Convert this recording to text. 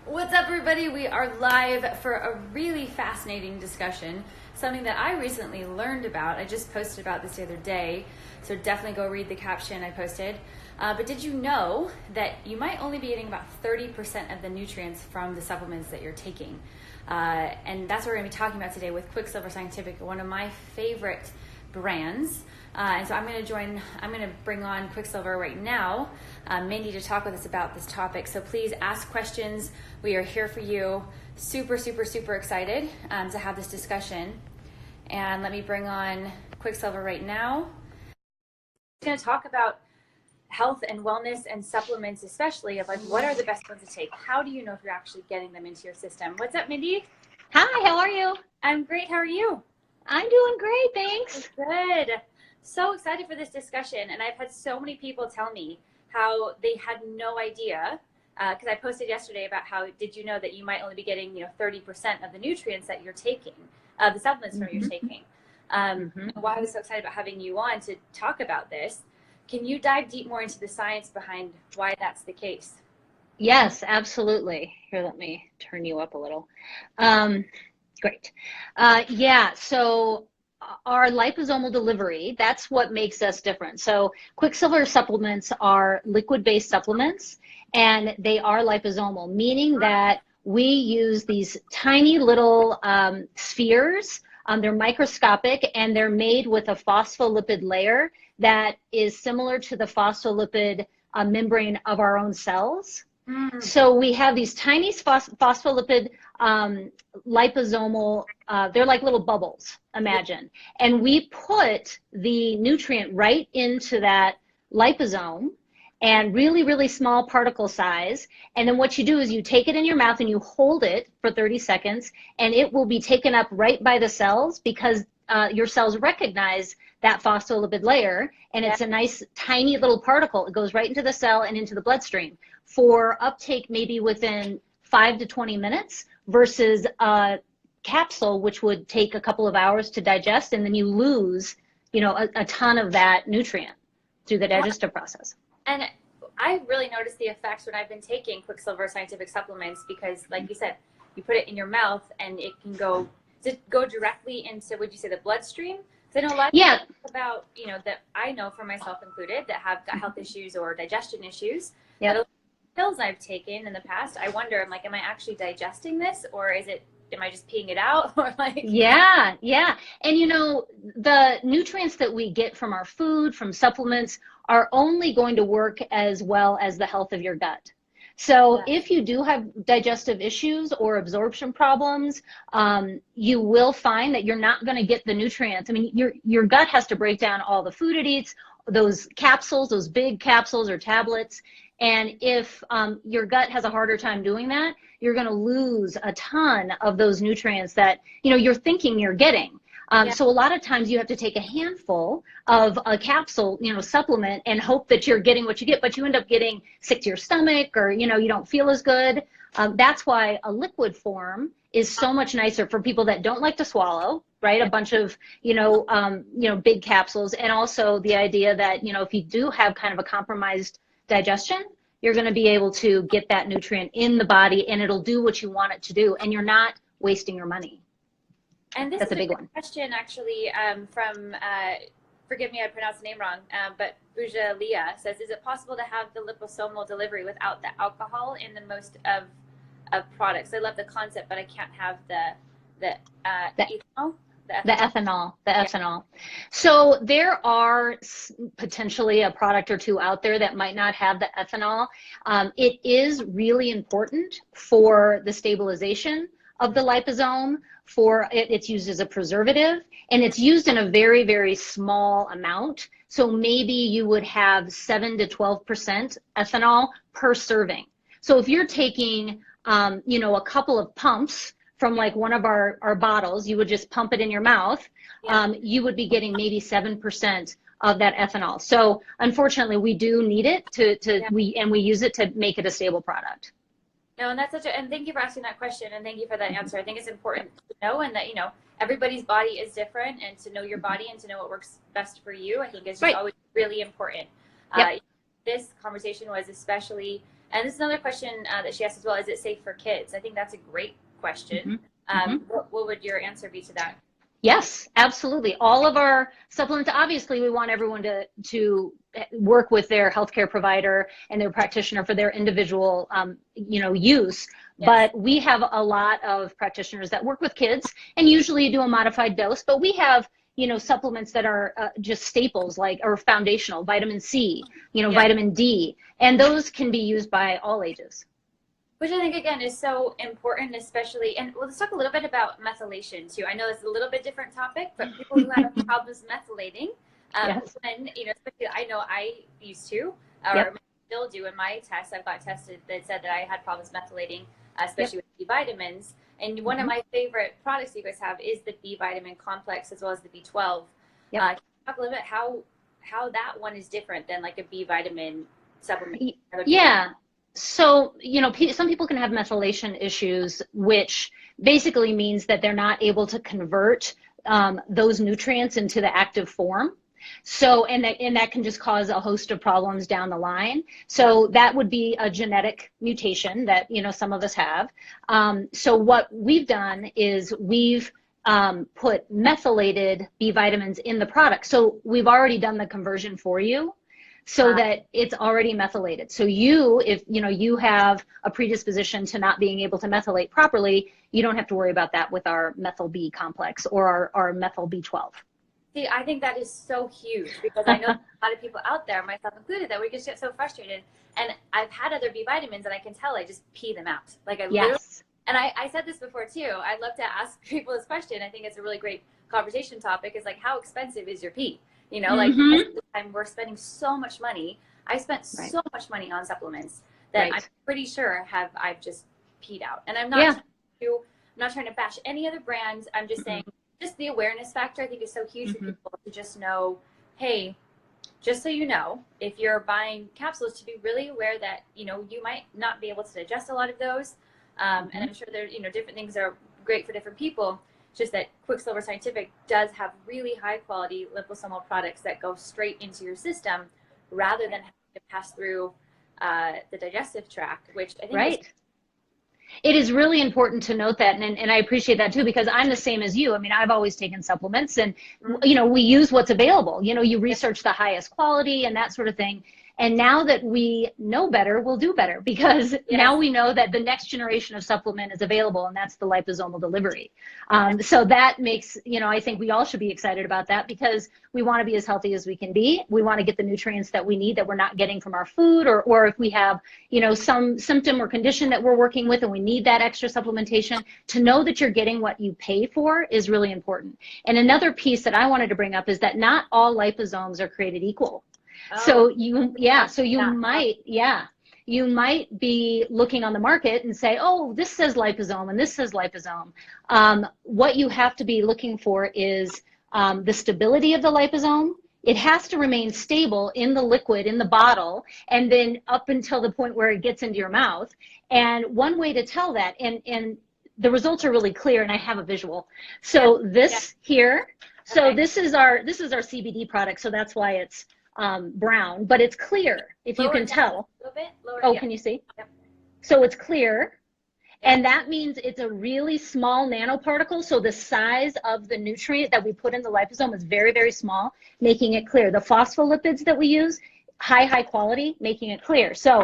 What's up, everybody? We are live for a really fascinating discussion, something that I recently learned about. I just posted about this the other day, so definitely go read the caption I posted. But did you know that you might only be getting about 30% of the nutrients from the supplements that you're taking? And that's what we're going to be talking about today with Quicksilver Scientific, one of my favorite brands. And so I'm going to bring on Quicksilver right now, Mindy, to talk with us about this topic. So please ask questions. We are here for you. Super, super, super excited to have this discussion. And let me bring on Quicksilver right now. We're going to talk about health and wellness and supplements, especially of like what are the best ones to take? How do you know if you're actually getting them into your system? What's up, Mindy? Hi, how are you? I'm great. How are you? I'm doing great, thanks. Good. So excited for this discussion, and I've had so many people tell me how they had no idea, because I posted yesterday about how did you know that you might only be getting 30% of the nutrients that you're taking, the supplements from you're taking. And why I was so excited about having you on to talk about this. Can you dive deep more into the science behind why that's the case? Yes, absolutely. Here, let me turn you up a little. Great. So our liposomal delivery, that's what makes us different. So Quicksilver supplements are liquid-based supplements, and they are liposomal, meaning that we use these tiny little spheres. They're microscopic, and they're made with a phospholipid layer that is similar to the phospholipid membrane of our own cells. So we have these tiny phospholipid liposomal, they're like little bubbles, imagine. And we put the nutrient right into that liposome, and really, really small particle size. And then what you do is you take it in your mouth and you hold it for 30 seconds, and it will be taken up right by the cells because your cells recognize that phospholipid layer, and it's a nice tiny little particle. It goes right into the cell and into the bloodstream for uptake maybe within 5 to 20 minutes versus a capsule, which would take a couple of hours to digest, and then you lose, a ton of that nutrient through the digestive process. And I really noticed the effects when I've been taking Quicksilver Scientific supplements because, like you said, you put it in your mouth and it can go. Does it go directly into, would you say, the bloodstream? Because I know a lot of people about, that I know for myself included that have gut health issues or digestion issues. Yeah. Pills I've taken in the past, I wonder, am I actually digesting this, or am I just peeing it out? Or Yeah. And the nutrients that we get from our food, from supplements, are only going to work as well as the health of your gut. So if you do have digestive issues or absorption problems, you will find that you're not going to get the nutrients. I mean, your gut has to break down all the food it eats, those capsules, those big capsules or tablets. And if your gut has a harder time doing that, you're going to lose a ton of those nutrients that, you're thinking you're getting. So a lot of times you have to take a handful of a capsule, supplement, and hope that you're getting what you get, but you end up getting sick to your stomach, or, you don't feel as good. That's why a liquid form is so much nicer for people that don't like to swallow, right? A bunch of, big capsules. And also the idea that, if you do have kind of a compromised digestion, you're going to be able to get that nutrient in the body, and it'll do what you want it to do, and you're not wasting your money. And this That's is a big one. Question actually from, forgive me, I pronounced the name wrong, but Buja Leah says, is it possible to have the liposomal delivery without the alcohol in the most of products? I love the concept, but I can't have the ethanol. The ethanol. So there are potentially a product or two out there that might not have the ethanol. It is really important for the stabilization of the liposome. It's used as a preservative, and it's used in a very, very small amount. So maybe you would have 7 to 12% ethanol per serving. So if you're taking, a couple of pumps from like one of our bottles, you would just pump it in your mouth, you would be getting maybe 7% of that ethanol. So unfortunately, we do need it we use it to make it a stable product. No, and that's and thank you for asking that question, and thank you for that answer. I think it's important to know, and that, everybody's body is different, and to know your body and to know what works best for you, I think is just always really important. This conversation was especially And this is another question that she asked as well. Is it safe for kids? I think that's a great question. What would your answer be to that? Yes, absolutely. All of our supplements, obviously, we want everyone to work with their healthcare provider and their practitioner for their individual, use. Yes. But we have a lot of practitioners that work with kids and usually do a modified dose. But we have, supplements that are just staples, like, or foundational, vitamin C, vitamin D, and those can be used by all ages. Which I think, again, is so important, especially, and let's talk a little bit about methylation, too. I know it's a little bit different topic, but people who have problems methylating, yes. when, especially, I know I used to, or still do in my tests. I've got tested that said that I had problems methylating, especially with B vitamins. And one of my favorite products you guys have is the B vitamin complex, as well as the B12. Can you talk a little bit how that one is different than like a B vitamin supplement? Yeah. So, some people can have methylation issues, which basically means that they're not able to convert those nutrients into the active form. So, and that can just cause a host of problems down the line. So that would be a genetic mutation that, some of us have. So what we've done is we've put methylated B vitamins in the product. So we've already done the conversion for you, so that it's already methylated. So if you have a predisposition to not being able to methylate properly, you don't have to worry about that with our methyl B complex or our methyl B12. See, I think that is so huge, because I know a lot of people out there, myself included, that we just get so frustrated. And I've had other B vitamins and I can tell I just pee them out. Like and I said this before too. I'd love to ask people this question. I think it's a really great conversation topic, is like, how expensive is your pee? Like, most of the time we're spending so much money. I spent so much money on supplements that I'm pretty sure I've just peed out. And I'm not trying to bash any other brands. I'm just saying, just the awareness factor, I think, is so huge for people to just know, hey, just so you know, if you're buying capsules, to be really aware that, you might not be able to digest a lot of those. And I'm sure there, different things are great for different people. Just that Quicksilver Scientific does have really high quality liposomal products that go straight into your system, rather than having to pass through the digestive tract, which I think it is really important to note that, and I appreciate that too, because I'm the same as you. I mean, I've always taken supplements, and we use what's available. You research the highest quality and that sort of thing. And now that we know better, we'll do better, because now we know that the next generation of supplement is available, and that's the liposomal delivery. So that makes, I think we all should be excited about that, because we want to be as healthy as we can be. We want to get the nutrients that we need that we're not getting from our food, or if we have, some symptom or condition that we're working with and we need that extra supplementation, to know that you're getting what you pay for is really important. And another piece that I wanted to bring up is that not all liposomes are created equal. So you might be looking on the market and say, oh, this says liposome and this says liposome. What you have to be looking for is the stability of the liposome. It has to remain stable in the liquid, in the bottle, and then up until the point where it gets into your mouth. And one way to tell that, and the results are really clear, and I have a visual. So this is our CBD product, so that's why it's brown, but it's clear, if you can tell. A little bit lower, can you see? Yep. So it's clear, and that means it's a really small nanoparticle, so the size of the nutrient that we put in the liposome is very, very small, making it clear. The phospholipids that we use, high quality, making it clear. So